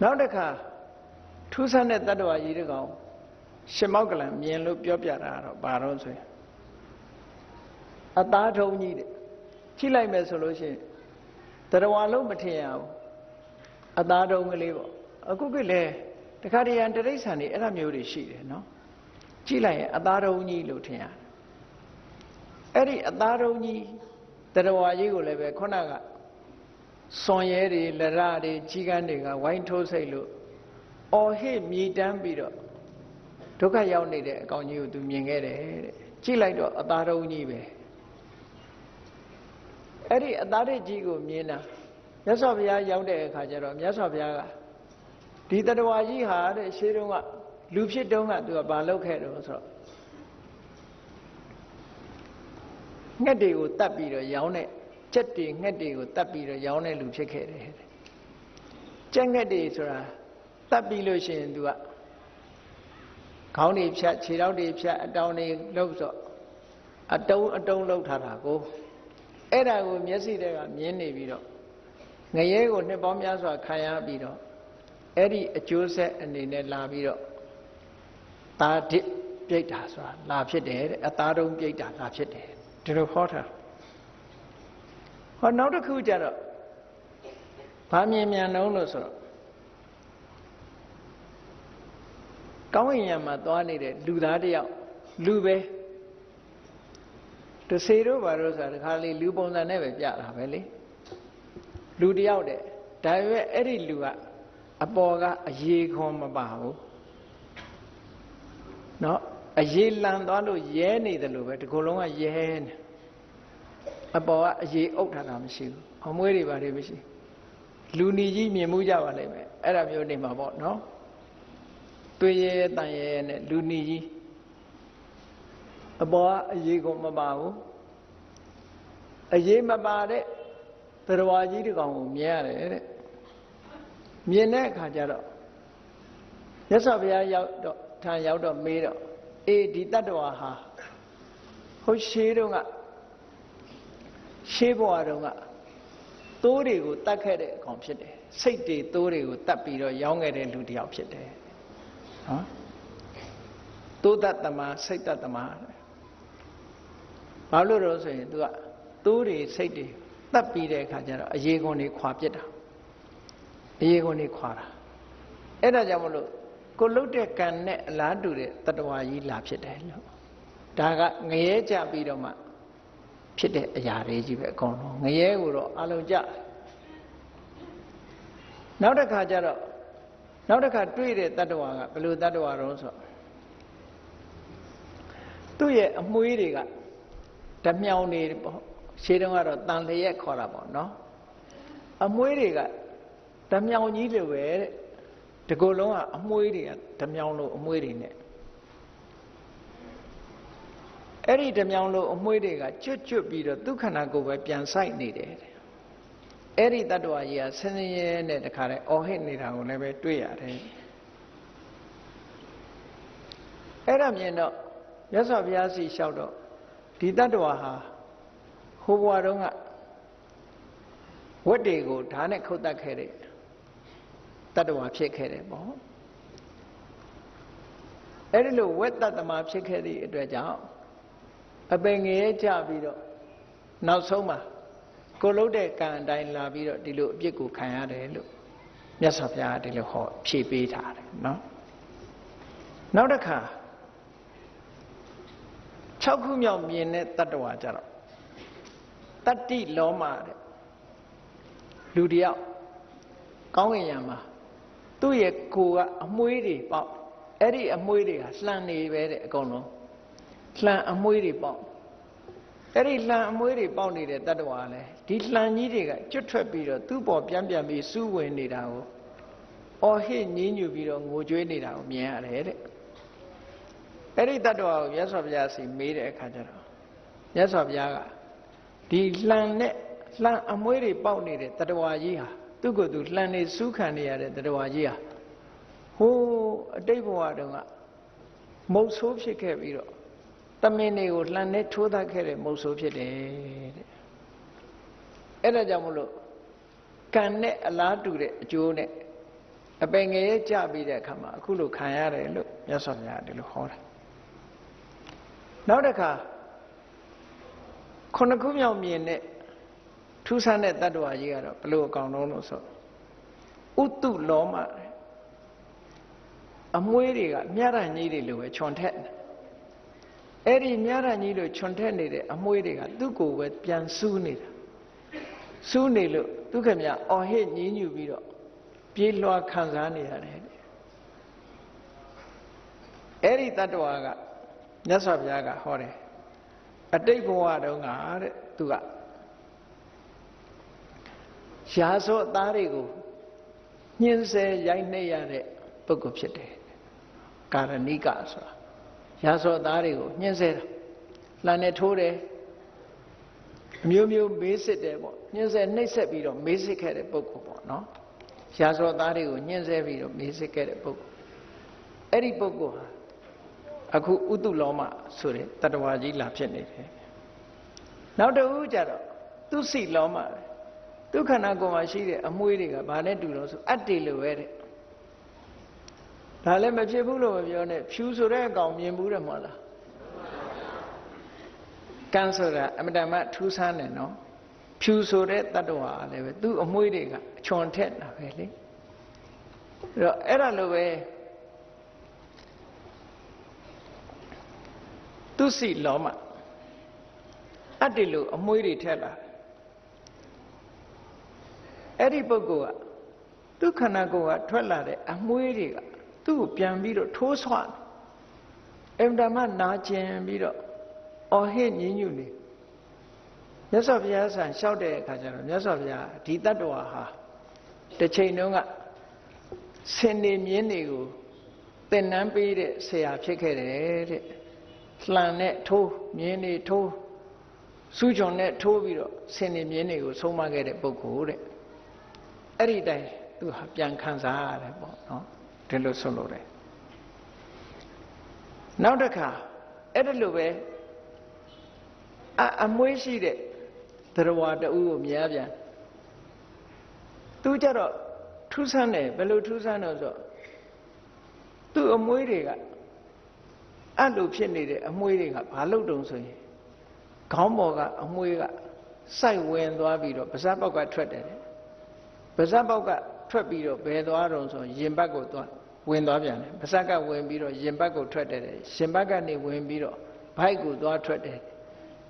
နောက်တစ်ခါထူးဆန်းတဲ့တတ္တဝါကြီးတကောင်ရှင်မောက္ကလံမြင်လို့ပြောပြတာတော့ဘာလို့ဆိုရင်အသားထုံးကြီးတဲ့ကြည့်လိုက်မယ်ဆိုလို့ရှိရင်တတ္တဝါလုံးမထင်ရဘူးအသားထုံးကလေးပေါ့အခုကလည်းတခါတရံတိရစ္ဆာန်တွေအဲ့လိုမျိုးတွေရှိတယ်နော်ကြည့်လိုက်ရင်အသားထုံးကြီးလို့ထင်ရတယ်အဲ့ဒီအသားထုံးကြီးတတ္တဝါကြီးကိုလည်းပဲခုနကစွန်ရဲတွေလရတွေကြီးကန်းတွေကဝိုင်းထိုးစိတ်လို့အော်ဟစ်မြည်တမ်းပြီးတော့ဒုက္ခရောက်နေတဲ့အကောင်ကြီးကိုသူမြင်ခဲ့တယ်တဲ့ကြည့်လိုက်တော့အသားထုံးကြီးပဲအဲ့ဒီအသားရစ်ကြီးကိုမြင်တာမြတ်စွာဘုရားရောက်တဲ့အခါကျတော့မြတ်စွာဘုရားကဒီတတ္တဝါကြီးဟာတဲ့ရှေးတုန်းကလူဖြစ်တုန်းကသူကဘာလုပ်ခဲ့တော့ဆိုတော့ငှက်တွေကိုတတ်ပြီးတော့ရောင်းတဲ့ကြက်တွေငှက်တွေကိုတတ်ပြီးတော့ရောင်းတဲ့လူဖြစ်ခဲ့တယ်ကြက်ငှက်တွေဆိုတာတတ်ပြီးလို့ရှိရင်သူကခေါင်းတွေဖြတ်ခြေထောက်တွေဖြတ်အတောင်တွေလှုပ်ဆိုအတုံးလှုပ်ထားတာကိုအဲ့ဒါကိုမျက်စိတွေကမြင်နေပြီးတော့ငရဲကိုနှစ်ပေါင်းများစွာခံရပြီးတော့အဲ့ဒီအကျိုးဆက်အနေနဲ့လာပြီးတော့သာဒစ်ပြိတ္တာဆိုတာလာဖြစ်တယ်တဲ့အသားတုံးပြိတ္တာလာဖြစ်တယ်ဒီလိုဟောထားဟောနောက်တစ်ခုကျတော့ဘာမြင်မြန်လုံးလို့ဆိုတော့ကောင်းကင်ယံမှာသွားနေတဲ့လူသားတယောက်လူပဲတစေတို့ဘာလို့ဆိုတာဒီခါလေးလူပုံစံနဲ့ပဲပြတာပဲလေလူတယောက်တဲ့ဒါပေမဲ့အဲ့ဒီလူကအပေါ်ကအရေခွန်မပါဘူးเนาะအရေလန်သွားလို့ရဲနေတယ်လို့ပဲဒီကုလုံးကရဲနေအပေါ်ကအရေအုပ်ထားတာမရှိဘူးအမွှေးတွေပါတယ်မရှိလူနီကြီးမြင်မှုကြပါလိမ့်မယ်အဲ့ဒါမျိုးနေမှာပေါ့เนาะတွေ့ရဲတန်ရဲနဲ့လူနီကြီးအပေါ်ကအရေခွန်မပါဘူးအရေမပါတဲ့သရဝါကြီးတကောင်ကိုမြင်ရတယ်တဲ့မြင်တဲ့အခါကျတော့မြတ်စွာဘုရားရောက်တော့ထံရောက်တော့မေးတော့အေးဒီတတ္တဝါဟာဟုတ်ရှေးတုန်းကရှေးဘဝတုန်းကသိုးတွေကိုတတ်ခဲ့တဲ့အကောင်ဖြစ်တယ်စိတ်တွေသိုးတွေကိုတတ်ပြီးတော့ရောင်းခဲ့တဲ့လူတစ်ယောက်ဖြစ်တယ်နော်သိုးတတ်သမားစိတ်တတ်သမားဘာလို့တော့ဆိုရင် तू ကသိုးတွေစိတ်တွေတတ်ပြီးတဲ့အခါကျတော့အရေခွန်တွေခွာပြစ်တာအရေခွန်တွေခွာတာအဲ့ဒါကြောင့်မလို့ကိုလှုပ်တဲ့ကံနဲ့အလားတူတဲ့တတ္တဝါကြီးလာဖြစ်တယ်လို့ဒါကငရဲကြပြီးတော့မှဖြစ်တဲ့အရာတွေကြီးပဲအကုန်လုံးငရဲကိုတော့အလုံးကြနောက်တစ်ခါကျတော့နောက်တစ်ခါတွေ့တဲ့တတ္တဝါကဘယ်လိုတတ္တဝါတော့ဆိုသူ့ရဲ့အမွှေးတွေကဓမြောင်နေပေါ့ရှေးတုန်းကတော့တန်လျက်ခေါ်တာပေါ့နော်အမွှေးတွေကဓမြောင်ကြီးလိုပဲတဲ့ဒီကုလုံးကအမွှေးတွေကဓမြောင်လိုအမွှေးတွေနဲ့အဲ့ဒီဓမြောင်လိုအမွှေးတွေကကျွတ်ပြီးတော့ဒုက္ခနာကိုပဲပြန်ဆိုင်နေတယ်အဲ့ဒီတတ္တဝါကြီးကဆင်းရဲနဲ့တခါတည်းအော်ဟစ်နေတာကိုလည်းပဲတွေ့ရတယ်အဲ့ဒါမြင်တော့မြတ်စွာဘုရားစီလျှောက်တော့ဒီတတ္တဝါဟာဟိုဘဝတုန်းကဝတ်တွေကိုဓာတ်နဲ့ခုတ်တတ်ခဲ့တဲ့တတ္တဝါဖြစ်ခဲ့တယ်ပေါ့အဲ့ဒီလိုဝက်တတ္တမဖြစ်ခဲ့သည့်အတွက်ကြောင့်အပင်ငရဲကြပြီးတော့နောက်ဆုံးမှာကိုလှုပ်တဲ့ကံအတိုင်းလာပြီးတော့ဒီလိုအပြစ်ကိုခံရတယ်လို့မြတ်စွာဘုရားဒီလိုဟောဖြေပေးထားတယ်နော်နောက်တစ်ခါ6ခုမြောက်မြင်တဲ့တတ္တဝါကြတော့တတ္တိလောမတဲ့လူတယောက်ကောင်းကင်ယံမှာသူ့ရဲ့ကိုယ်ကအမွှေးတွေပေါက်အဲ့ဒီအမွှေးတွေကလှန်နေပဲတဲ့အကုန်လုံးလှန်အမွှေးတွေပေါက်အဲ့ဒီလှန်အမွှေးတွေပေါက်နေတဲ့တတ္တဝါလဲဒီလှန်ကြီးတွေကကျွတ်ထွက်ပြီးတော့သူ့ပေါ်ပြန်ပြီးစူးဝင်နေတာကိုအော်ဟစ်ညင်းညူပြီးတော့ငိုကြွေးနေတာကိုမြင်ရတယ်တဲ့အဲ့ဒီတတ္တဝါကိုမြတ်စွာဘုရားစီမေးတဲ့အခါကျတော့မြတ်စွာဘုရားကဒီလှန်နဲ့လှန်အမွှေးတွေပေါက်နေတဲ့တတ္တဝါကြီးဟာသူ့ကိုယ်သူလှန်နေစူးခံနေရတဲ့တတ္တဝါကြီးဟာဟိုးအတိတ်ဘဝတုန်းကမုတ်ဆိုးဖြစ်ခဲ့ပြီးတော့တမင်တွေကိုလှန်နေထိုးသတ်ခဲ့တဲ့မုတ်ဆိုးဖြစ်တယ်တဲ့အဲ့ဒါကြောင့်မလို့ကံနဲ့အလားတူတဲ့အကျိုးနဲ့ အပင်ငယ်ကြပြီးတဲ့အခါမှာအခုလိုခံရတယ်လို့မြတ်စွာဘုရားဒီလိုဟောတယ်နောက်တစ်ခါခုနှစ်ခုမြောက်မြင်တဲ့ထူးဆန်းတဲ့တတ္တဝါကြီးကတော့ဘလို့အကောင်လုံးလို့ဆိုဥတုလောမအမွှေးတွေကမြတ်ရကြီးတွေလိုပဲခြုံထက်အဲ့ဒီမြတ်ရကြီးလိုခြုံထက်နေတဲ့အမွှေးတွေကသူ့ကိုယ်ပဲပြန်စူးနေတာစူးနေလို့ဒုက္ခမြအော်ဟစ်ညည်းညူပြီးတော့ပြေးလွှားခံစားနေရတယ်အဲ့ဒီတတ္တဝါကမြတ်စွာဘုရားကဟောတယ်အတိတ်ဘဝတုန်းကတဲ့သူကရာဇောသားတွေကိုညှင်းဆဲရိုက်နှိပ်ရတဲ့ပုဂ္ဂိုလ်ဖြစ်တယ်ကာရဏိကဆိုတာရာဇောသားတွေကိုညှင်းဆဲတာလှန်နဲ့ထိုးတယ်အမျိုးမျိုးမေးစစ်တယ်ပေါ့ညှင်းဆဲနှိပ်ဆက်ပြီးတော့မေးစစ်ခဲ့တဲ့ပုဂ္ဂိုလ်ပေါ့နော်ရာဇောသားတွေကိုညှင်းဆဲပြီးတော့မေးစစ်ခဲ့တဲ့ပုဂ္ဂိုလ်အဲ့ဒီပုဂ္ဂိုလ်ဟာအခုဥတုလောမဆိုတဲ့တတ္တဝါကြီးလာဖြစ်နေတယ်နောက်တစ်ခုကျတော့သူစိလောမဒုက္ခနာကိုယ်မှာရှိတဲ့အမွှေးတွေကဘာနဲ့တူလို့ဆိုအတ္တိလိုပဲတဲ့ဒါလည်းမဖြစ်ဘူးလို့မပြောနဲ့ဖြူဆိုတဲ့အကောင်မြင်ဘူးတယ်မဟုတ်လားကံဆိုတာအမတန်မှထူးဆန်းတယ်နော်ဖြူဆိုတဲ့တတ္တဝါလည်းပဲသူ့အမွှေးတွေကအချွန်ထက်တာပဲလေအဲ့တော့အဲ့ဒါလိုပဲသူစိလောမအတ္တိလိုအမွှေးတွေထက်လာအဲ့ဒီပုဂ္ဂိုလ်ကဒုက္ခနာကိုယ်ကထွက်လာတဲ့အမွှေးတွေကသူ့ကိုပြန်ပြီးတော့ထိုးဆွတယ်အင်တာမနာကျင်ပြီးတော့အော်ဟစ်ညည်းညူနေမြတ်စွာဘုရားဆံလျှောက်တဲ့အခါကျတော့မြတ်စွာဘုရားဒီတတ္တဝါဟာတစ်ချိန်တုန်းကဆင်နေမြင်းတွေကိုသင်္นานပေးတဲ့ဆရာဖြစ်ခဲ့တယ်တဲ့လှန်နဲ့ထိုးမြင်းတွေထိုးစူးချုံနဲ့ထိုးပြီးတော့ဆင်နေမြင်းတွေကိုဆုံးမခဲ့တဲ့ပုဂ္ဂိုလ်တဲ့အဲ့ဒီတိုင်သူဟာပြန်ခံစားရတယ်ပေါ့နော်ဒီလိုဆိုလို့တယ်နောက်တစ်ခါအဲ့ဒါလိုပဲအမွှေးရှိတဲ့တရားတူကိုမြင်ရပြန်သူကြတော့ထူးဆန်းတယ်ဘယ်လိုထူးဆန်းတော့ဆိုသူ့အမွှေးတွေကအဲ့လိုဖြစ်နေတဲ့အမွှေးတွေကဘာလို့တုံဆိုရင်ခေါင်းပေါ်ကအမွှေးကစိုက်ဝင်သွားပြီးတော့ပါးစပ်ပေါက်ကထွက်တယ်ပါးစပ်ပေါက်ကထွက်ပြီးတော့ဘယ်သွားတော့ဆိုရင်ဘတ်ကိုသွားဝင်သွားပြန်တယ်ပါးစပ်ကဝင်ပြီးတော့ရင်ဘတ်ကိုထွက်တယ်ရင်ဘတ်ကနေဝင်ပြီးတော့ဘိုက်ကိုသွားထွက်တယ်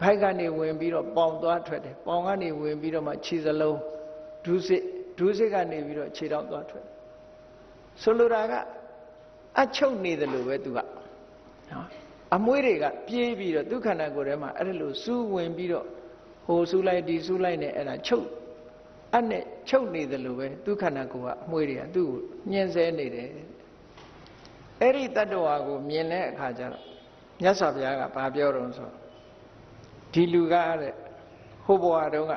ဘိုက်ကနေဝင်ပြီးတော့ပေါင်သွားထွက်တယ်ပေါင်ကနေဝင်ပြီးတော့မှခြေစလုံးဒုစစ်ကနေပြီးတော့ခြေထောက်သွားထွက်တယ်ဆိုလိုတာကအချုပ်နေတယ်လို့ပဲသူကနော်အမွှေးတွေကပြေးပြီးတော့ဒုက္ခနာကိုယ်ထဲမှာအဲ့လိုစူးဝင်ပြီးတော့ဟိုစူးလိုက်ဒီစူးလိုက်နဲ့အဲ့ဒါချုပ်အဲ့နဲ့ချုပ်နေတယ်လို့ပဲဒုက္ခနာကိုယ်ကအမွှေးတွေကသူ့ကိုညှင်းဆဲနေတယ်အဲ့ဒီတတ္တဝါကိုမြင်တဲ့အခါကျတော့မြတ်စွာဘုရားကဘာပြောတော့ဆိုဒီလူကတဲ့ဟိုဘဝတုန်းက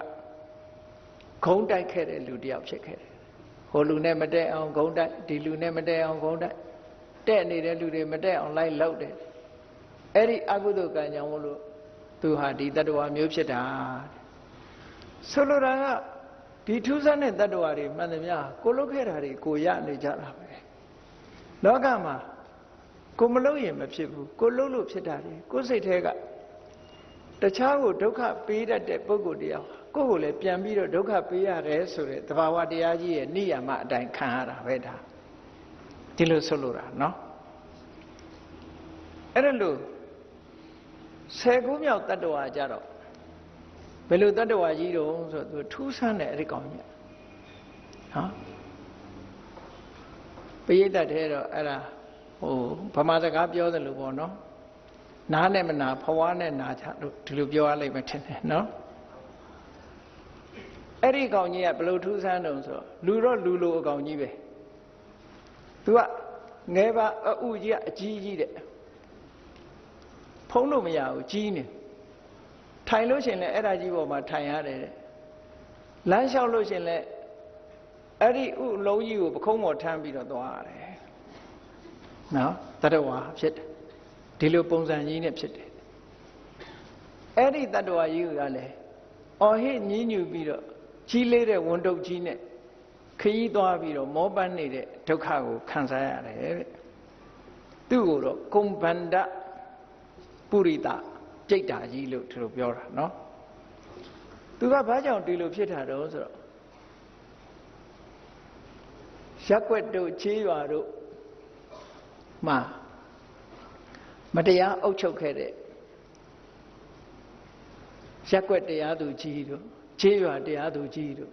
ဂုံးတိုက်ခဲ့တဲ့လူတယောက်ဖြစ်ခဲ့တယ်ဟိုလူနဲ့မတည့်အောင်ဂုံးတိုက်ဒီလူနဲ့မတည့်အောင်ဂုံးတိုက်တဲ့နေတဲ့လူတွေမတည့်အောင်လိုက်လောက်တယ်အဲ့ဒီအကုသိုလ်ကံကြောင့်မို့လို့သူဟာဒီတတ္တဝါမျိုးဖြစ်တာဆိုလိုတာကဒီထူးဆန်းတဲ့တတ္တဝါတွေမှန်သမျှကိုလုတ်ခဲ့တာတွေကိုရနေကြတာပဲလောကမှာကိုမလုတ်ရင်မဖြစ်ဘူးကိုလုတ်လို့ဖြစ်တာတွေကိုစိတ်ထဲကတခြားကိုဒုက္ခပေးတတ်တဲ့ပုဂ္ဂိုလ်တရားကိုယ့်ကိုလည်းပြန်ပြီးတော့ဒုက္ခပေးရတယ်ဆိုတဲ့သဘာဝတရားကြီးရဲ့နိယာမအတိုင်းခံရတာပဲဒါဒီလိုဆိုလိုတာနော်အဲ့ဒါလို့10ခုမြောက်တတ္တဝါကြတော့ဘယ်လိုတတ္တဝါကြီးတုံးဆိုသူထူးဆန်းတဲ့အဲ့ဒီကောင်ကြီးနော်ပရိသတ်ထဲတော့အဲ့ဒါဟိုဗမာစကားပြောတယ်လို့ပေါ့နော်နားနဲ့မနာဖွားနဲ့နာချလို့ဒီလိုပြောရလိမ့်မယ်ထင်တယ်နော်အဲ့ဒီကောင်ကြီးကဘယ်လိုထူးဆန်းတုံးဆိုလူတော့လူလိုအကောင်ကြီးပဲသူကငယ်ပါအဥကြီးကအကြီးကြီးတဲ့ဖုံးလို့မရဘူးကြီးနေထိုင်လို့ရှင်လဲအဲ့ဒါကြီးပေါ်မှာထိုင်ရတယ်တဲ့လမ်းလျှောက်လို့ရှင်လဲအဲ့ဒီဥလုံးကြီးကိုပခုံးပေါ်ထမ်းပြီးတော့သွားရတယ်နော်တတ္တဝါဖြစ်တယ်ဒီလိုပုံစံကြီးနဲ့ဖြစ်တယ်အဲ့ဒီတတ္တဝါကြီးကလည်းအော်ဟစ်ညည်းညူပြီးတော့ကြီးလေးတဲ့ဝန်တုပ်ကြီးနဲ့ ခရီးသွားပြီးတော့မောပန်းနေတဲ့ဒုက္ခကိုခံစားရတယ်တဲ့သူ့ကိုတော့ကုံဗန္ဒပုရိသပြိတ္တာကြီးလို့သူတို့ပြောတာနော်သူကဘာကြောင့်ဒီလိုဖြစ်တာတော့ဆိုတော့ရက်ွက်တို့ချေးရွာတို့မှာမတရားအုပ်ချုပ်ခဲ့တဲ့ရက်ွက်တရားသူကြီးတို့ချေးရွာတရားသူကြီးတို့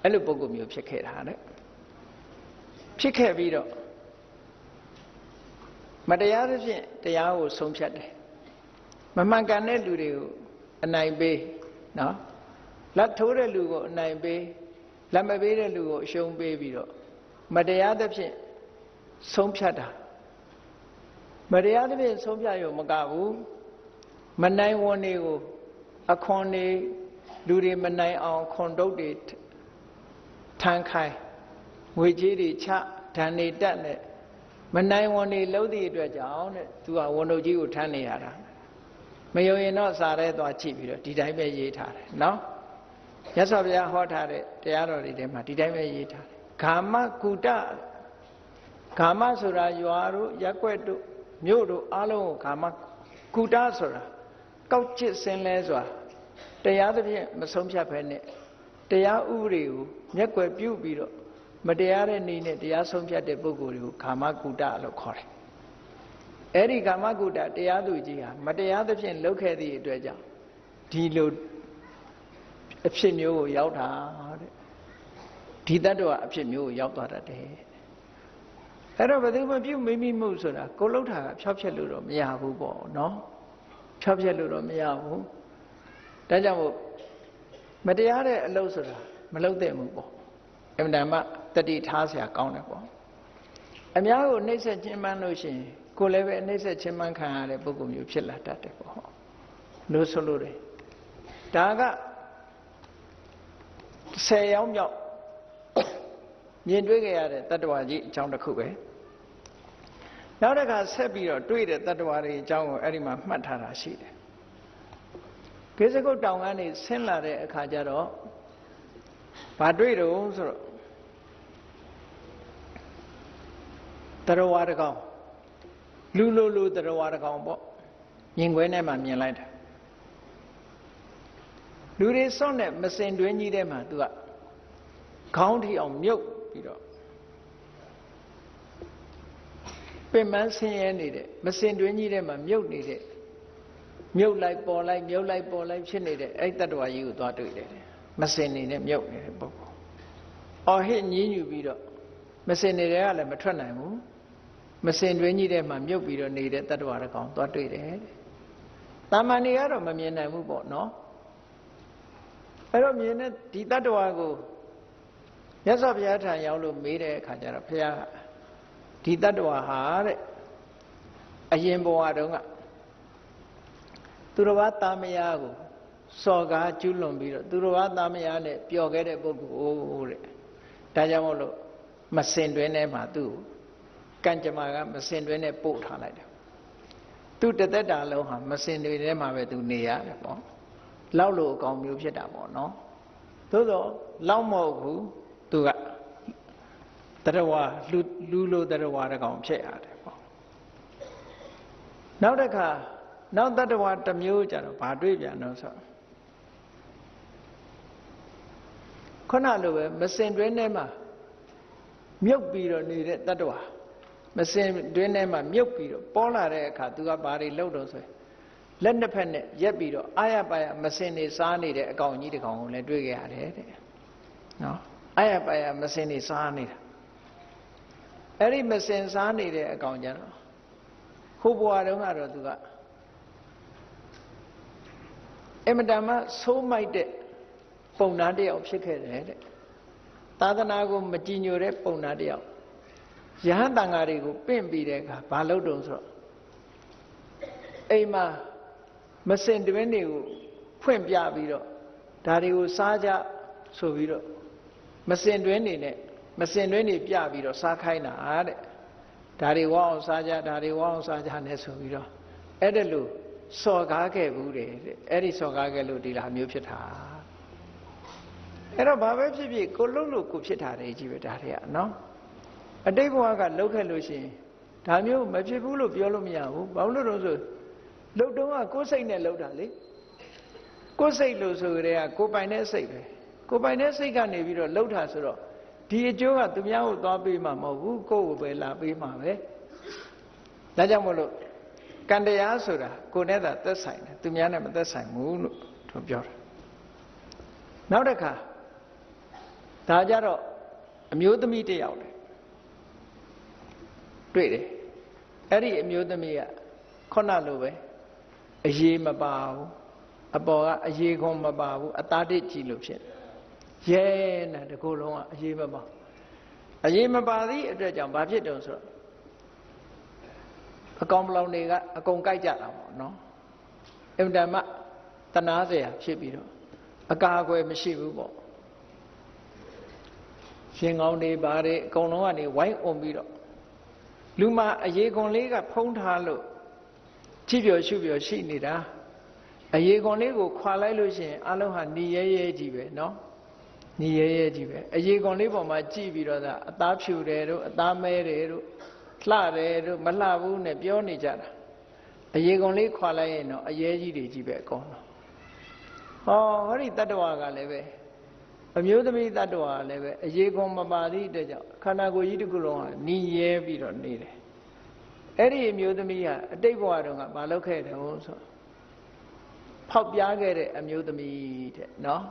အဲ့လိုပုံမျိုးဖြစ်ခဲ့တာတဲ့ဖြစ်ခဲ့ပြီးတော့မတရားသဖြင့်တရားကိုဆုံးဖြတ်တယ်မမှန်ကန်တဲ့လူတွေကိုအနိုင်ပေးနော်လက်ထိုးတဲ့လူကိုအနိုင်ပေးလက်မပေးတဲ့လူကိုအရှုံးပေးပြီးတော့မတရားသဖြင့်ဆုံးဖြတ်တာမတရားသဖြင့်ဆုံးဖြတ်ရုံမကဘူးမနိုင်ဝန်တွေကိုအခွန်တွေလူတွေမနိုင်အောင်ခွန်တုတ်တွေထမ်းခိုင်းငွေကြေးတွေချဒဏ်တွေတက်နဲ့မနိုင်ဝန်တွေလုံးသည့်အတွက်ကြောင့်တဲ့သူကဝန်တို့ကြီးကိုထမ်းနေရတာမယုံရင်တော့စာရဲသွားကြည့်ပြီးတော့ဒီတိုင်းပဲရေးထားတယ်နော်မြတ်စွာဘုရားဟောထားတဲ့တရားတော်တွေထဲမှာဒီတိုင်းပဲရေးထားတယ်ဂါမကုတဂါမဆိုတာရွာတို့ရက်ွက်တို့မြို့တို့အားလုံးကိုဂါမကုတဆိုတာကောက်ချစ်စင်လဲစွာတရားသဖြင့်မဆုံးဖြတ်ဘဲနဲ့တရားဥပဒေကိုမျက်ကွယ်ပြုပြီးတော့မတရားတဲ့နေနဲ့တရားဆုံးဖြတ်တဲ့ပုဂ္ဂိုလ်တွေကိုဂါမကုတလို့ခေါ်တယ်အဲ့ဒီဂါမကုတတရားသူကြီးဟာမတရားသဖြင့်လုပ်ခဲ့သည့်အတွက်ကြောင့်ဒီလိုအဖြစ်မျိုးကိုရောက်တာတဲ့ဒီတတ္တဝအဖြစ်မျိုးကိုရောက်သွားတတ်တယ်အဲ့တော့ဘယ်သူမှပြုမိမိမှုဆိုတာကိုလှုပ်တာကဖြောက်ဖြက်လို့တော့မရဘူးပေါ့နော်ဖြောက်ဖြက်လို့တော့မရဘူးဒါကြောင့်မို့မတရားတဲ့အလုပ်ဆိုတာမလုပ်သင့်ဘူးပေါ့အမှန်တမ်းတတိထားเสียကောင်းတယ်ပေါ့အများကိုနှိမ့်ဆက်ခြင်းမှန်းလို့ရှိရင်ကိုလည်းပဲနှိမ့်ဆက်ခြင်းမှန်းခံရတဲ့ပုဂ္ဂိုလ်မျိုးဖြစ်လာတတ်တယ်ပေါ့လို့ဆိုလို့တယ်ဒါက10ရောက်မြောက်မြင်တွေ့ကြရတဲ့တတ္တဝါကြီးအကြောင်းတစ်ခုပဲနောက်တစ်ခါဆက်ပြီးတော့တွေ့တဲ့တတ္တဝါတွေအကြောင်းကိုအဲ့ဒီမှာမှတ်ထားတာရှိတယ်ကိစ္စကုတ်တောင်ကနေဆင်းလာတဲ့အခါကျတော့ဘာတွေ့တော့ဆိုတော့တရဝါတကောင်လူတရဝါတကောင်ပေါ့မြင်ခွဲထဲမှာမြင်လိုက်တာလူတွေစွန့်တဲ့မစင်တွင်းကြီးထဲမှာသူကခေါင်းထီအောင်မြုပ်ပြီးတော့ပင်မဆင်းရဲနေတဲ့မစင်တွင်းကြီးထဲမှာမြုပ်နေတဲ့မြုပ်လိုက်ပေါ်လိုက်မြုပ်လိုက်ပေါ်လိုက်ဖြစ်နေတဲ့အဲ့တတ္တဝါကြီးကိုသွားတွေ့တယ်မစင်နေတဲ့မြုပ်နေတဲ့ပုဂ္ဂိုလ်အော်ဟစ်ညည်းညူပြီးတော့မစင်နေတဲ့ကလည်းမထွက်နိုင်ဘူးမစင်တွင်းကြီးထဲမှာမြုပ်ပြီးတော့နေတဲ့တတ္တဝါတစ်ကောင်သွားတွေ့တယ်တာမန်တွေကတော့မမြင်နိုင်ဘူးပေါ့နော်အဲ့တော့မြင်တဲ့ဒီတတ္တဝါကိုမြတ်စွာဘုရားထံရောက်လို့မေးတဲ့အခါကျတော့ဘုရားဒီတတ္တဝါဟာတဲ့အရင်ဘဝတုန်းကသူတော်ဘာသားမယားကိုစော်ကားကျူးလွန်ပြီးတော့သူတော်ဘာသားမယားနဲ့ပျော်ခဲ့တဲ့ပုဂ္ဂိုလ်တဲ့ဒါကြောင့်မို့လို့မစင်တွင်းထဲမှာသူ့ကံကြမ္မာကမစင်တွင်းနဲ့ပို့ထားလိုက်တယ်သူတသက်တာလုံးဟာမစင်တွင်းထဲမှာပဲသူနေရတယ်ပေါ့လောက်လို့အကောင်မျိုးဖြစ်တာပေါ့နော်သို့တော့လောက်မဟုတ်ဘူးသူကတရဝလူလိုတရဝတကောင်ဖြစ်ရတယ်ပေါ့နောက်တစ်ခါနောက်တတ္တဝါတစ်မျိုးကြတော့ဘာတွေ့ပြန်တော့ဆိုခုနလိုပဲမစင်တွင်းထဲမှာမြုပ်ပြီးတော့နေတဲ့တတ္တဝါမစင်တွင်းထဲမှာမြုပ်ပြီးတော့ပေါ်လာတဲ့အခါသူကဘာတွေလုပ်တော့ဆိုလက်နှစ်ဖက်နဲ့ရက်ပြီးတော့အာရပါရမစင်နေစားနေတဲ့အကောင်ကြီးတစ်ကောင်ကိုလည်းတွေ့ကြရတယ်တဲ့နော်အာရပါရမစင်နေစားနေတာအဲ့ဒီမစင်စားနေတဲ့အကောင်ကျတော့ဟိုဘဝတုန်းကတော့သူကအမတန်မှဆိုးမိုက်တဲ့ပုံနာတယောက်ဖြစ်ခဲ့တယ်တဲ့သာသနာကိုမကြည်ညိုတဲ့ပုံနာတယောက်ယဟန်တန်ဃာတွေကိုပင့်ပြီးတဲ့အခါဘာလုပ်တုံးဆိုတော့အိမ်မှာမစင်တွင်းတွေကိုဖွင့်ပြပြီးတော့ဒါတွေကိုစားကြဆိုပြီးတော့မစင်တွင်းတွေနဲ့မစင်တွင်းတွေပြပြီးတော့စားခိုင်းတာတဲ့ဒါတွေဝအောင်စားကြဒါတွေဝအောင်စားကြနဲ့ဆိုပြီးတော့အဲ့ဒါလို့စော်ကားခဲ့ဘူးတဲ့အဲ့ဒီစော်ကားခဲ့လို့ဒီလားမျိုးဖြစ်တာ အဲ့တော့ဘာပဲဖြစ်ဖြစ်ကိုလှုပ်လို့ကိုဖြစ်တာတွေကြီးပဲဒါတွေကနော်အတိတ်ဘဝကလှုပ်ခဲ့လို့ရှိရင်ဒါမျိုးမဖြစ်ဘူးလို့ပြောလို့မရဘူးဘာလို့လဲဆိုလှုပ်တော့ကကိုယ်စိတ်နဲ့လှုပ်တာလေကိုယ်စိတ်လို့ဆိုကြတဲ့ကကိုယ်ပိုင်တဲ့စိတ်ပဲကိုယ်ပိုင်တဲ့စိတ်ကနေပြီးတော့လှုပ်တာဆိုတော့ဒီအကျိုးကသူများကိုသွားပေးမှာမဟုတ်ဘူးကိုယ့်ကိုပဲလာပေးမှာပဲဒါကြောင့်မို့လို့ကံတရားဆိုတာကိုယ်နဲ့သာသက်ဆိုင်တယ်သူများနဲ့မသက်ဆိုင်ဘူးလို့သူပြောတာနောက်တစ်ခါဒါကြတော့အမျိုးသမီးတစ်ယောက်လေတွေ့တယ်အဲ့ဒီအမျိုးသမီးကခုနလိုပဲအရေးမပါဘူးအပေါ်ကအရေးခွန်မပါဘူးအသားတစ်ကြည့်လို့ဖြစ်ရဲနဲ့တကူလုံးကအရေးမပါအရေးမပါသည့်အတွက်ကြောင့်ဘာဖြစ်တုံဆိုတော့အကောင်ပလောင်တွေကအကုန်ကြိုက်ကြတာပေါ့နော်အင်တမတနာเสียဖြစ်ပြီးတော့အကာအကွယ်မရှိဘူးပေါ့ရှင်ကောင်းတွေဘာတွေအကုန်လုံးကနေဝိုင်းအုံပြီးတော့လူမအရေးခွန်လေးကဖုံးထားလို့ကြည့်ပြောရှုပြောရှိနေတာအရေးခွန်လေးကိုခွာလိုက်လို့ရှိရင်အလုံးဟာညီရဲရဲကြီးပဲနော်ညီရဲရဲကြီးပဲအရေးခွန်လေးပေါ်မှာကြည့်ပြီးတော့ဒါအသားဖြူတယ်တို့အသားမဲတယ်တို့လှတယ်တို့မလှဘူးနဲ့ပြောနေကြတာအရေးခွန်လေးခွာလိုက်ရင်တော့အရေးကြီးတွေကြီးပဲအကုန်လုံးဟောဒီတတ္တဝါကလည်းပဲအမျိုးသမီးတ attva လည်းပဲအရေးခွန်မပါသည့်အတွက်ကြောင့်ခန္ဓာကိုယ်ကြီးတစ်ခုလုံးဟာနီးရဲပြီးတော့နေတယ်အဲ့ဒီအမျိုးသမီးကအတိတ်ဘဝတုန်းကမလုပ်ခဲ့တယ်ဟုတ်ဆိုဖောက်ပြားခဲ့တဲ့အမျိုးသမီးတဲ့နော်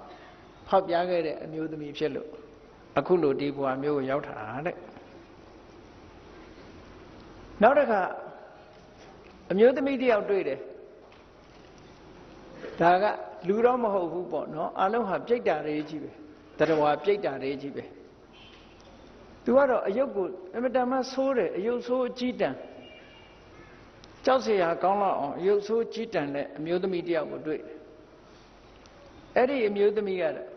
ဖောက်ပြားခဲ့တဲ့အမျိုးသမီးဖြစ်လို့အခုလိုဒီဘဝမျိုးကိုရောက်တာတဲ့နောက်တစ်ခါအမျိုးသမီးတယောက်တွေ့တယ်ဒါကလူတော့မဟုတ်ဘူးပေါ့နော်အလုံးဟာပြိတ္တာရေးကြီးပဲတရားပြိတ္တာရေးကြီးပဲသူကတော့အယုတ်ကိုအမတန်မှဆိုးတယ်အယုတ်ဆိုးအကြီးတန်းကြောက်เสียကောင်းတော့အောင်အယုတ်ဆိုးကြီးတန်းတဲ့အမျိုးသမီးတယောက်ကိုတွေ့အဲ့ဒီအမျိုးသမီးကတော့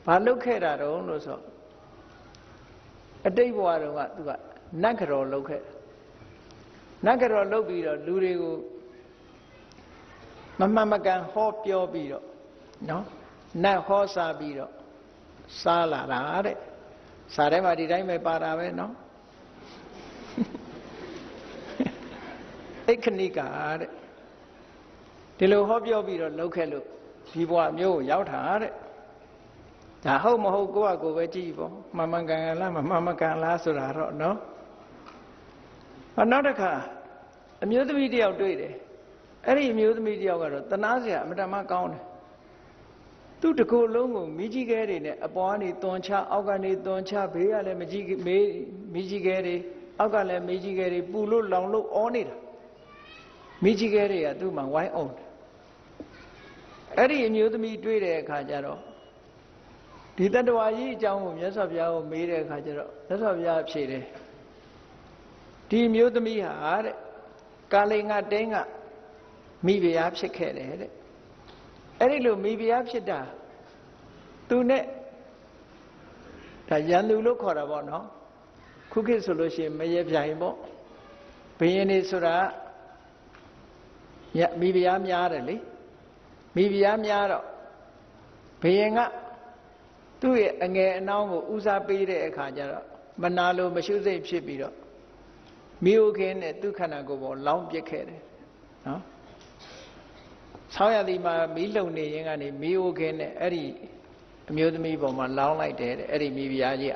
ဘာလုပ်ခဲ့တာတော့လို့ဆိုအတိတ်ဘဝတုန်းကသူကနတ်ကတော်လုပ်ခဲ့နတ်ကတော်လုပ်ပြီးတော့လူတွေကိုမမှန်မကန်ဟောပြောပြီးတော့နော်နတ်ဟောစားပြီးတော့စားလာတာတဲ့စားထဲမှာဒီတိုင်းပဲပါတာပဲနော်အိခဏိကာတဲ့ဒီလိုဟောပြောပြီးတော့လုပ်ခဲ့လို့ဒီဘဝမျိုးကိုရောက်တာတဲ့ဒါဟုတ်မဟုတ်ကိုယ့်အကိုပဲကြည့်ပေါ့မှန်မှန်ကန်ကန်လားမမှန်မကန်လားဆိုတာတော့နော်နောက်တစ်ခါအမျိုးသမီးတယောက်တွေ့တယ်အဲ့ဒီအမျိုးသမီးတယောက်ကတော့တနာစရာအမတန်မှကောင်းတယ်သူ့တကူလုံးကိုမိကြီးခဲတွေနဲ့အပေါ်ကနေသွန်ချအောက်ကနေသွန်ချဘေးကလည်းမိကြီးခဲတွေအောက်ကလည်းမိကြီးခဲတွေပူလို့လောင်လို့အောနေတာမိကြီးခဲတွေကသူ့မှာဝိုင်းအောင်တယ်အဲ့ဒီအမျိုးသမီးတွေ့တဲ့အခါကျတော့ဒီတတ္တဝါကြီးအကြောင်းကိုမြတ်စွာဘုရားကိုမေးတဲ့အခါကျတော့မြတ်စွာဘုရားဖြေတယ်ဒီအမျိုးသမီးဟာတဲ့ကာလိငါတင်းကမိဖုရားဖြစ်ခဲ့တယ်တဲ့အဲ့ဒီလိုမိဖုရားဖြစ်တာသူနဲ့ဒါရန်သူလို့ခေါ်တာပေါ့နော်ခုခေတ်ဆိုလို့ရှိရင်မရေပြိုင်ပေါ့ဘယင်းနေဆိုတာမိဖုရားများတယ်လေမိဖုရားများတော့ဘယင်းကသူ့ရဲ့အငယ်အနှောင်းကိုဦးစားပေးတဲ့အခါကျတော့မနာလိုမရှုစိတ်ဖြစ်ပြီးတော့မိဟုတ်ခင်းနဲ့သူ့ခန္ဓာကိုယ်ပေါ်လောင်းပစ်ခဲ့တယ်နော်ဆောင်းရသည်မှာမီးလုံနေရင်ကနေမီးဟုတ်ခင်းနဲ့အဲ့ဒီအမျိုးသမီးပေါ်မှာလောင်းလိုက်တယ်တဲ့အဲ့ဒီမိဖုရားကြီးက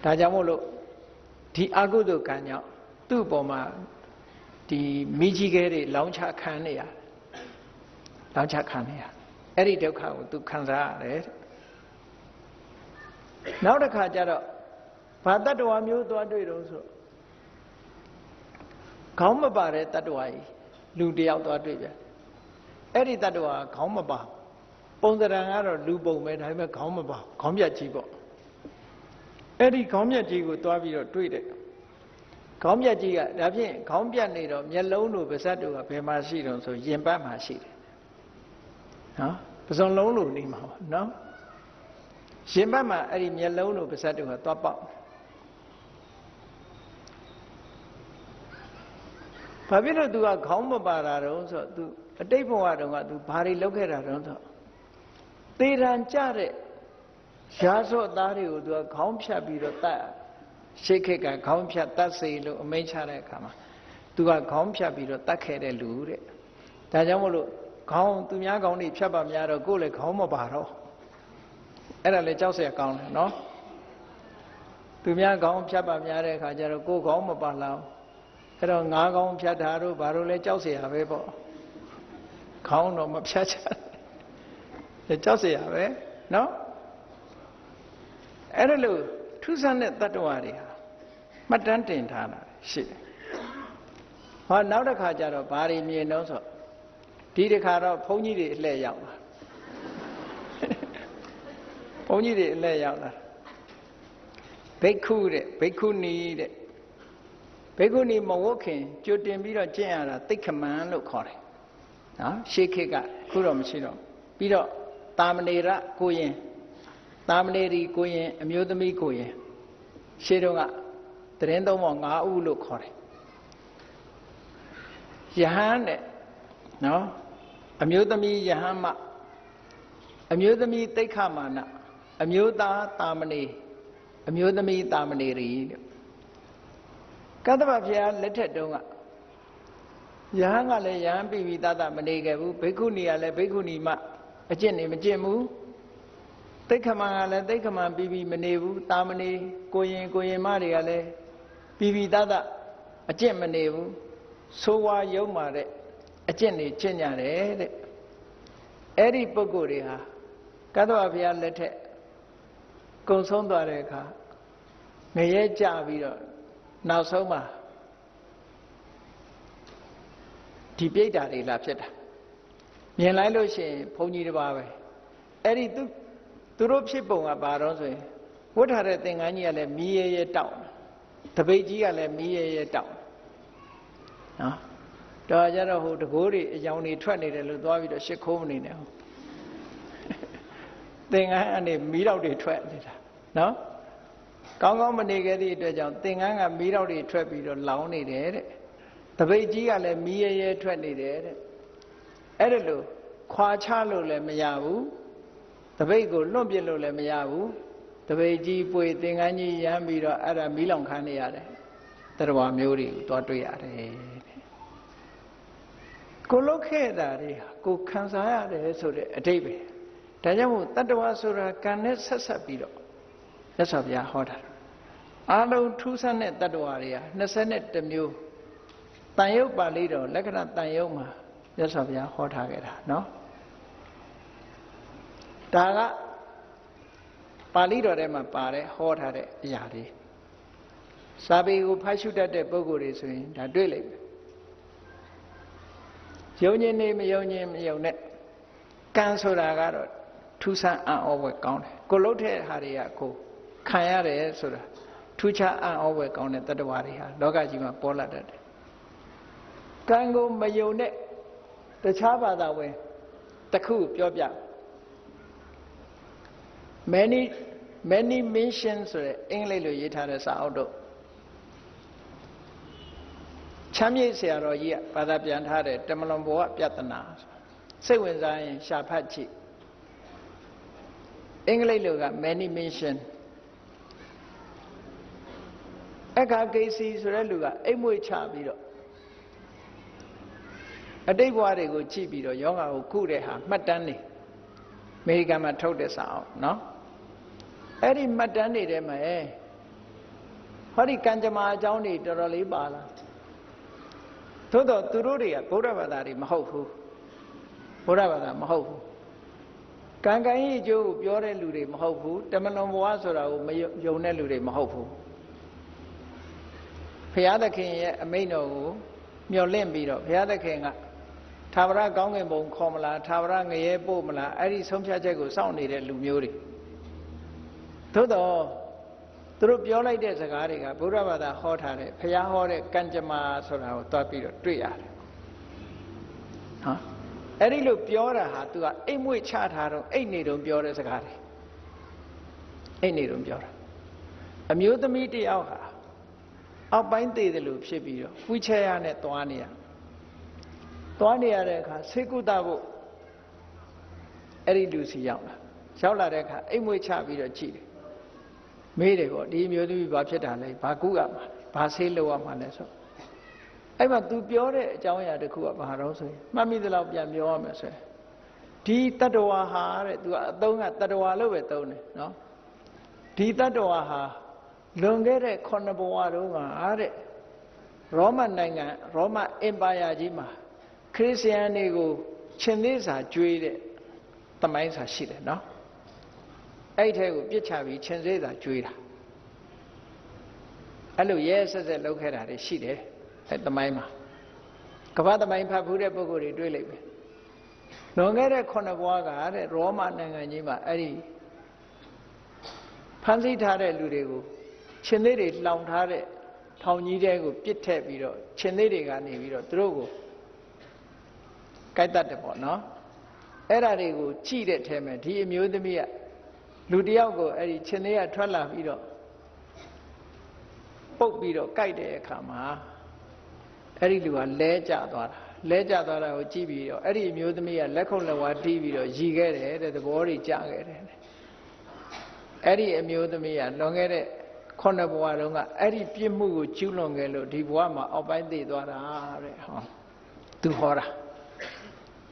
ဒါကြောင့်မို့လို့ဒီအကုသိုလ်ကံကြောင့်သူ့ပေါ်မှာဒီမိကြီးခဲတွေလောင်းချခံနေရလောင်းချခံနေရအဲ့ဒီဒုက္ခကိုသူခံစားရတယ်နောက်တစ်ခါကျတော့ဘာတတ္တဝါမျိုးသွားတွေ့တော့ဆိုခေါင်းမပါတဲ့တတ္တဝါကြီးလူတယောက်သွားတွေ့ပြန်အဲ့ဒီတတ္တဝါခေါင်းမပါပုံစံကတော့လူပုံပဲဒါပေမဲ့ခေါင်းမပါခေါင်းပြတ်ကြီးပေါ့အဲ့ဒီခေါင်းပြတ်ကြီးကိုသွားပြီးတော့တွေ့တယ်ခေါင်းပြတ်ကြီးကဒါဖြင့်ခေါင်းပြတ်နေတော့မျက်လုံးတို့ပါးစပ်တို့ကဘယ်မှာရှိတုံးဆိုရင်ပတ်မှာရှိတယ်နော်ပစုံလုံးလိုနေမှာပေါ့နော်ရင်ပတ်မှာအဲ့ဒီမျက်လုံးတို့ပါးစပ်တို့ကသွားပေါက်ဘာဖြစ်လို့ तू ကခေါင်းမပါတာတုံးဆိုတော့ तू အတိတ်ဘဝတုန်းက तू ဘာတွေလုပ်ခဲ့တာတုံးဆိုသေရန်ကြတဲ့ ရာဇော့သားတွေကိုသူကခေါင်းဖြတ်ပြီးတော့တတ်ရှေးခေတ်ကခေါင်းဖြတ်တတ်စေလို့အမိန့်ချတဲ့အခါမှာသူကခေါင်းဖြတ်ပြီးတော့တတ်ခဲ့တဲ့လူတဲ့ဒါကြောင့်မို့လို့ခေါင်းသူများခေါင်းတွေဖြတ်ပါများတော့ကိုယ်လည်းခေါင်းမပါတော့အဲ့ဒါလည်းကြောက်စရာကောင်းတယ်နော်သူများခေါင်းဖြတ်ပါများတဲ့အခါကျတော့ကိုယ်ခေါင်းမပါလောက်အဲ့တော့ငါးခေါင်းဖြတ်တာတို့ဘာလို့လဲကြောက်စရာပဲပေါ့ခေါင်းတော့မဖြတ်ချင်ကြောက်စရာပဲနော်အဲ့ဒါလို့ထူးဆန်းတဲ့တတ္တဝါတွေဟာမှတ်တမ်းတင်ထားတာရှိတယ်ဟောနောက်တစ်ခါကျတော့ဘာတွေမြင်တော့ဆိုဒီတစ်ခါတော့ဘုန်းကြီးတွေအလှည့်ရောက်လာဘုန်းကြီးတွေအလှည့်ရောက်လာဘိက္ခုတဲ့ဘိက္ခုနီတဲ့ဘိက္ခုနီမဝတ်ခင်ကြိုတင်ပြီးတော့ကျင့်ရတာသိက္ခမံလို့ခေါ်တယ်နော်ရှေးခေတ်ကခုတော့မရှိတော့ပြီးတော့တာမဏေရကိုရင်တာမဏေရီကိုရင်အမျိုးသမီးကိုရင်ရှေးတုန်းကသရင်သုံးပေါင်း5ဦးလို့ခေါ်တယ်ယဟန်တဲ့နော်အမျိုးသမီးယဟန်မအမျိုးသမီးသိက္ခမာနအမျိုးသားတာမဏေအမျိုးသမီးတာမဏေရီတဲ့ကတ္တဗဘုရားလက်ထက်တုန်းကယဟန်ကလည်းယဟန်ပြီးပြီးသားမနေခဲ့ဘူးဘိက္ခုနီကလည်းဘိက္ခုနီမအကျင့်နေမကျင့်ဘူးသိက္ခမံကလည်းသိက္ခမံပြီးပြီးမနေဘူးတာမဏေကိုရင်မတွေကလည်းပြီးပြီးသားအကျင့်မနေဘူးဆိုးဝါးယုံမာတဲ့အကျင့်တွေကျင့်ကြတယ်တဲ့အဲ့ဒီပုဂ္ဂိုလ်တွေဟာကတ္တဗဘုရားလက်ထက်ကုံဆုံးသွားတဲ့အခါငရဲကြပြီးတော့နောက်ဆုံးမှာဒီပြိတ္တာတွေလာဖြစ်တာမြင်လိုက်လို့ရှိရင်ဘုန်းကြီးတစ်ပါးပဲအဲ့ဒီသူတို့ဖြစ်ပုံကဘာတော့ဆိုရင်ဝတ်ထားတဲ့သင်္ကန်းကြီးကလည်းမီးရဲရဲတောက်တပိတ်ကြီးကလည်းမီးရဲရဲတောက်နော်တော့ကြတော့ဟိုတကိုးတွေအယောင်တွေထွက်နေတယ်လို့သွားပြီးတော့ရှစ်ခိုးမနေနဲ့ဟုတ်သင်္ကန်းအနေမီးတော့တွေထွက်နေတာနော်ကောင်းကောင်းမနေခဲ့သည့်အတွက်ကြောင့်သင်္ကန်းကမီးတော့တွေထွက်ပြီးတော့လောင်နေတယ်တဲ့တပိတ်ကြီးကလည်းမီးရဲရဲထွက်နေတယ်တဲ့အဲ့ဒါလို့ခွာချလို့လည်းမရဘူးတပိတ်ကိုလွန့်ပစ်လို့လည်းမရဘူးတပိတ်ကြီးပွေသင်္ကန်းကြီးရမ်းပြီးတော့အဲ့ဒါမီးလောင်ခမ်းနေရတယ်တရားမျိုးတွေကိုတွားတွေ့ရတယ်ကိုလုတ်ခဲ့တာတွေဟာကိုခံစားရတယ်ဆိုတဲ့အဓိပ္ပာယ်ဒါကြောင့်မို့တတ္တဝါဆိုတာကံနဲ့ဆက်ဆက်ပြီးတော့မြတ်စွာဘုရားဟောတာအားလုံးထူးဆန်းတဲ့တတ္တဝါတွေဟာ21မျိုးတန်ရုပ်ပါဠိတော်လက္ခဏာတန်ရုပ်မှာမြတ်စွာဘုရားဟောထားခဲ့တာနော်ဒါကပါဠိတော်ထဲမှာပါတယ်ဟောထားတဲ့အရာတွေစာပေကိုဖတ်ရှုတတ်တဲ့ပုဂ္ဂိုလ်တွေဆိုရင်ဒါတွေ့လိမ့်မယ်ယုံခြင်းနေမယုံခြင်းမယုံနဲ့ကံဆိုတာကတော့ထူးဆန်းအံ့ဩဖွယ်ကောင်းတယ်ကိုလှုပ်တဲ့ဟာတွေကကိုခံရတယ်ဆိုတာထူးခြားအံ့ဩဖွယ်ကောင်းတဲ့တတ္တဝါတွေဟာလောကကြီးမှာပေါ်လာတတ်တယ်ကံကိုမယုံတဲ့တခြားဘာသာဝင်တစ်ခုပြောပြ many mentions ဆိုတဲ့အင်္ဂလိပ်လိုရေးထားတဲ့စာအုပ်တို့ချမ်းမြေ့ဆရာတော်ကြီးကဘာသာပြန်ထားတဲ့တမလွန်ဘဝပြဿနာစိတ်ဝင်စားရင်ရှာဖတ်ကြည့်အင်္ဂလိပ်လိုက many mention အခါကိစီဆိုတဲ့လူကအိမ်မွေချပြီးတော့အတိတ်ဘဝတွေကိုကြည့်ပြီးတော့ယောဂါကိုကုတဲ့ဟာမှတ်တမ်းနေအမေရိကန်မှာထုတ်တဲ့စာအုပ်နော်အဲ့ဒီမှတ်တမ်းတွေထဲမှာဟောဒီကံကြမ္မာအကြောင်းတွေတော်တော်လေးပါလာသို့တော့သူတို့တွေကဗုဒ္ဓဘာသာတွေမဟုတ်ဘူးဗုဒ္ဓဘာသာမဟုတ်ဘူးကံကံရဲ့အကျိုးကိုပြောတဲ့လူတွေမဟုတ်ဘူးတမလွန်ဘဝဆိုတာကိုမယုံတဲ့လူတွေမဟုတ်ဘူးဘုရားသခင်ရဲ့အမိန့်တော်ကိုမျှော်လင့်ပြီးတော့ဘုရားသခင်ကသာဝရကောင်းကင်ဘုံခေါ်မလားသာဝရငရဲပို့မလားအဲ့ဒီဆုံးဖြတ်ချက်ကိုစောင့်နေတဲ့လူမျိုးတွေသို့တော့သူတို့ပြောလိုက်တဲ့စကားတွေကဗုဒ္ဓဘာသာဟောထားတဲ့ဘုရားဟောတဲ့ကံကြမ္မာဆိုတာကိုတွားပြီးတော့တွေ့ရတယ်ဟာအဲ့ဒီလိုပြောတာဟာ तू ကအိမ်မွေ့ချထားတော့အိတ်နေတော့ပြောတဲ့စကားတွေအိတ်နေတော့ပြောတာအမျိုးသမီးတယောက်ဟာအောက်ပိုင်းသေးတယ်လို့ဖြစ်ပြီးတော့ဝိချရနဲ့သွားနေရတဲ့အခါဆေကုသဖို့အဲ့ဒီလူစီရောက်လာ ရောက်လာတဲ့အခါအိမ်မွေးချပြီးတော့ကြည့်တယ်မေးတယ်ပေါ့ဒီမျိုးသမီးဘာဖြစ်တာလဲဘာကုရမှာဘာဆေးလုပ်ရမှာလဲဆိုအဲ့မှာ तू ပြောတဲ့အကြောင်းအရာတစ်ခုကဘာတော့ဆိုရင်မှတ်မိသလောက်ပြန်ပြောရမယ်ဆိုရင်ဒီတတ္တဝါဟာတဲ့ तू အသုံးကတတ္တဝါလို့ပဲသုံးတယ်နော်ဒီတတ္တဝါဟာလွန်ခဲ့တဲ့9ဘဝတုန်းကတဲ့ရောမနိုင်ငံရောမအင်ပါယာကြီးမှာခရစ်ယာန်တွေကိုရှင်သေးစာကျွေးတဲ့သမိုင်းစာရှိတယ်နော်အဲ့ထဲကိုပြစ်ချပြီးရှင်သေးစာကျွေးတာအဲ့လိုရဲဆက်ဆက်လုပ်ခဲ့တာတွေရှိတယ်အဲ့သမိုင်းမှာကမ္ဘာသမိုင်းဖတ်ဖူးတဲ့ပုဂ္ဂိုလ်တွေတွေ့လိမ့်မယ်လွန်ခဲ့တဲ့9ဘဝကတဲ့ရောမနိုင်ငံကြီးမှာအဲ့ဒီဖန်ဆီးထားတဲ့လူတွေကိုရှင်သေးတွေလောင်ထားတဲ့ထောင်ကြီးတဲကိုပြစ်ထည့်ပြီးတော့ရှင်သေးတွေကနေပြီးတော့သူတို့ကိုကိုက်တတ်တယ်ပေါ့နော်အဲ့ဒါတွေကိုကြည့်တဲ့ထဲမှာဒီအမျိုးသမီးကလူတယောက်ကိုအဲ့ဒီရှင်သေးကထွက်လာပြီးတော့ပုတ်ပြီးတော့ကိုက်တဲ့အခါမှာအဲ့ဒီလူကလဲကျသွားတာကိုကြည့်ပြီးတော့အဲ့ဒီအမျိုးသမီးကလက်ခုပ်လက်ဝါးတီးပြီးတော့ရည်ခဲ့တယ်တဲ့သဘောတွေကျခဲ့တယ်အဲ့ဒီအမျိုးသမီးကလွန်ခဲ့တဲ့9ဘဝတုန်းကအဲ့ဒီပြစ်မှုကိုကျူးလွန်ခဲ့လို့ဒီဘဝမှာအောက်ပိုင်းသိသွားတာတဲ့ဟောသူဟောတာ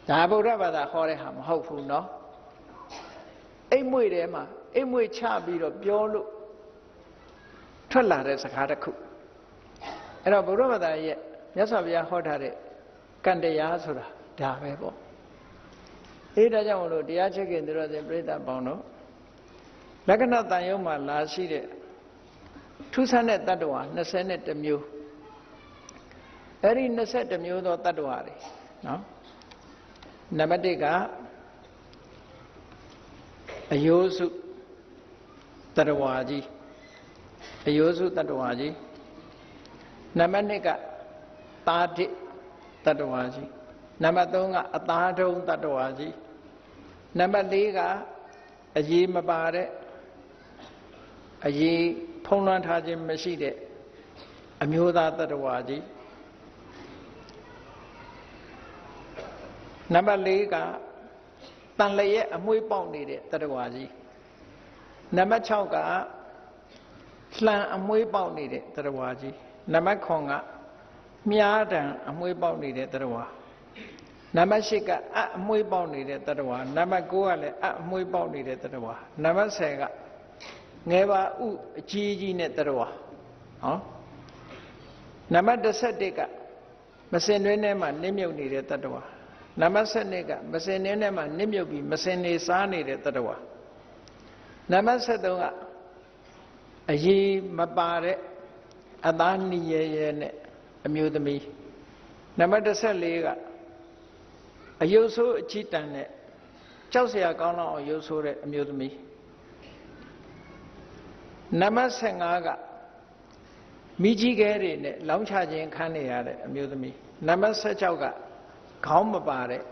ဒါဗုဒ္ဓဘာသာဟောတဲ့ဟာမဟုတ်ဘူးเนาะအိမ်မွေထဲမှာအိမ်မွေချပြီးတော့ပြောလို့ထွက်လာတဲ့စကားတစ်ခုအဲ့တော့ဗုဒ္ဓဘာသာရဲ့မြတ်စွာဘုရားဟောထားတဲ့ကံတရားဆိုတာဒါပဲပေါ့အေးဒါကြောင့်မလို့တရားချက်ခင်သူတော်စင်ပြိဿပေါင်းတို့လက္ခဏာတန်ရုံမှာလာရှိတဲ့ထူးဆန်းတဲ့တတ္တဝါ21မျိုးအဲ့ဒီ21မျိုးသောတတ္တဝါတွေနော်နံပါတ်1ကအယောစုတတ္တဝါကြီးအယောစုတတ္တဝါကြီးနံပါတ်2ကတာတိတတ္တဝါကြီးနံပါတ်3ကအသားထုံးတတ္တဝါကြီးနံပါတ်4ကအရေးမပါတဲ့အရေးဖုံးလွှမ်းထားခြင်းမရှိတဲ့အမျိုးသားတတ္တဝါကြီးနံပါတ်4ကတန်လျက်အမွှေးပေါက်နေတဲ့တတ္တဝါကြီးနံပါတ်6ကလှန်အမွှေးပေါက်နေတဲ့တတ္တဝါကြီးနံပါတ်9ကမြားတံအမွှေးပေါက်နေတဲ့တတ္တဝါနံပါတ်10ကအအမွှေးပေါက်နေတဲ့တတ္တဝါနံပါတ်9ကလည်းအမွှေးပေါက်နေတဲ့တတ္တဝါနံပါတ်10ကငယ်ပါဥအကြီးကြီးနဲ့တတ္တဝါဟောနံပါတ်11ကမစင်တွင်းထဲမှာနစ်မြုပ်နေတဲ့တတ္တဝါနံပါတ်12ကမစင်တွင်းထဲမှာနစ်မြုပ်ပြီးမစင်နေစားနေတဲ့တတ္တဝါနံပါတ်13ကအရေးမပါတဲ့အသားနီရဲရဲနဲ့အမျိုးသမီးနံပါတ်14ကအယုတ်ဆိုးအချီတန်နဲ့ကြောက်စရာကောင်းလောက်အောင်ယုတ်ဆိုးတဲ့အမျိုးသမီးနံပါတ်15ကမိကြီးခဲတွေနဲ့လောင်းချခြင်းခံနေရတဲ့အမျိုးသမီးနံပါတ်16ကခေါင်းမပါတဲ့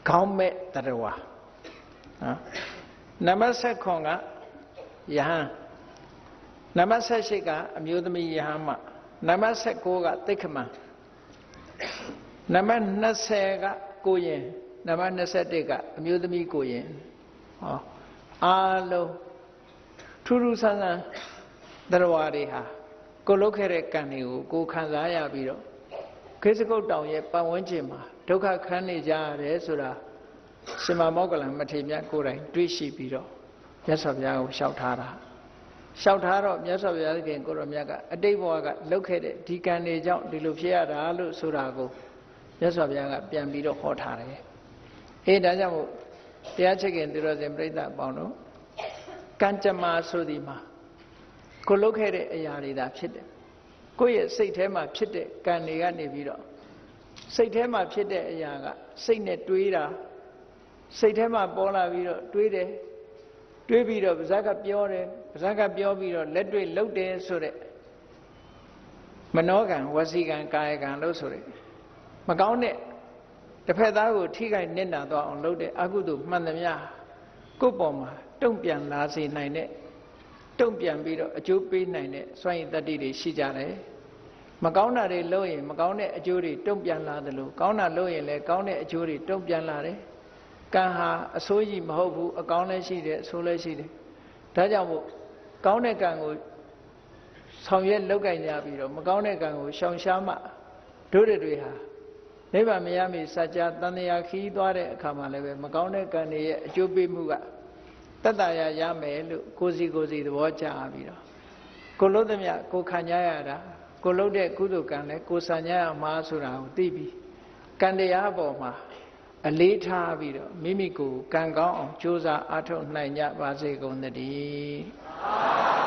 ခေါင်းမဲ့တရဝါနော်နံပါတ်19ကယဟန်နံပါတ်18ကအမျိုးသမီးယဟန်မနံပါတ်19ကတိက္ခမံနံပါတ်20ကကိုရင်နံပါတ်21ကအမျိုးသမီးကိုရင်ဟောအားလုံးထူးထူးဆန်းဆန်းတရဝါတွေဟာကိုလုတ်ခဲ့တဲ့ကံတွေကိုကိုခံစားရပြီးတော့ခေစကုတ်တောင်ရဲ့ပတ်ဝန်းကျင်မှာဒုက္ခခံနေကြရတယ်ဆိုတာရှင်မမောဂလံမထေရမြတ်ကိုယ်တိုင်တွေးရှိပြီးတော့မြတ်စွာဘုရားကိုလျှောက်ထားတာလျှောက်ထားတော့မြတ်စွာဘုရားခင်ကိုရောမြတ်ကအတိတ်ဘဝကလုတ်ခဲ့တဲ့ဒီကံတွေကြောင့်ဒီလိုဖြစ်ရတာလို့ဆိုတာကိုမြတ်စွာဘုရားကပြန်ပြီးတော့ဟောထားတယ်အေးဒါကြောင့်မို့တရားချက်ခင်သူတော်စင်ပြိဿအပေါင်းတို့ကံကြမ္မာဆိုဒီမှာကိုလုတ်ခဲ့တဲ့အရာတွေဒါဖြစ်တယ်ကိုယ့်ရဲ့စိတ်ထဲမှာဖြစ်တဲ့ကံတွေကနေပြီးတော့စိတ်ထဲမှာဖြစ်တဲ့အရာကစိတ်နဲ့တွေးတာစိတ်ထဲမှာပေါ်လာပြီးတော့တွေးတယ်တွေးပြီးတော့ပါးစပ်ကပြောတယ်ပါးစပ်ကပြောပြီးတော့လက်တွေ့လှုပ်တယ်ဆိုတဲ့မနောကံဝစီကံကာယကံလို့ဆိုတဲ့မကောင်းတဲ့တစ်ဖက်သားကိုထိခိုက်နစ်နာသွားအောင်လုပ်တဲ့အကုသိုလ်မှန်သမျှကိုယ့်ပေါ်မှာတုံ့ပြန်လာစေနိုင်တဲ့တုံ့ပြန်ပြီးတော့အကျိုးပေးနိုင်တဲ့စွမ်းရည်တတ္တိတွေရှိကြတယ်မကောင်းတာတွေလုပ်ရင်မကောင်းတဲ့အကျိုးတွေတုံ့ပြန်လာတယ်လို့ကောင်းတာလုပ်ရင်လည်းကောင်းတဲ့အကျိုးတွေတုံ့ပြန်လာတယ် ကံဟာအဆိုးကြီးမဟုတ်ဘူးအကောင်းလည်းရှိတယ်အဆိုးလည်းရှိတယ်ဒါကြောင့်မို့ကောင်းတဲ့ကံကိုဆောင်ရွက်လုပ်ကိုင်ကြပြီးတော့မကောင်းတဲ့ကံကိုရှောင်ရှားမှတို့တွေဟာနိဗ္ဗာန်မရမီစัจ जा တန်တရားခီးသွားတဲ့အခါမှာလည်းပဲမကောင်းတဲ့ကံတွေရဲ့အကျိုးပေးမှုကတတ္တရာရမယ်လို့ကိုစီသဘောကျပြီးတော့ကိုလို့သမျှကိုခံကြရတာကိုလို့တဲ့ကုသိုလ်ကံလည်းကိုဆံကြရမှာဆိုတာကိုသိပြီးကံတရားပေါ်မှာအလေးထားပြီးတော့မိမိကိုကံကောင်းအောင်ကြိုးစားအားထုတ်နိုင်ကြပါစေကုန်သတည်း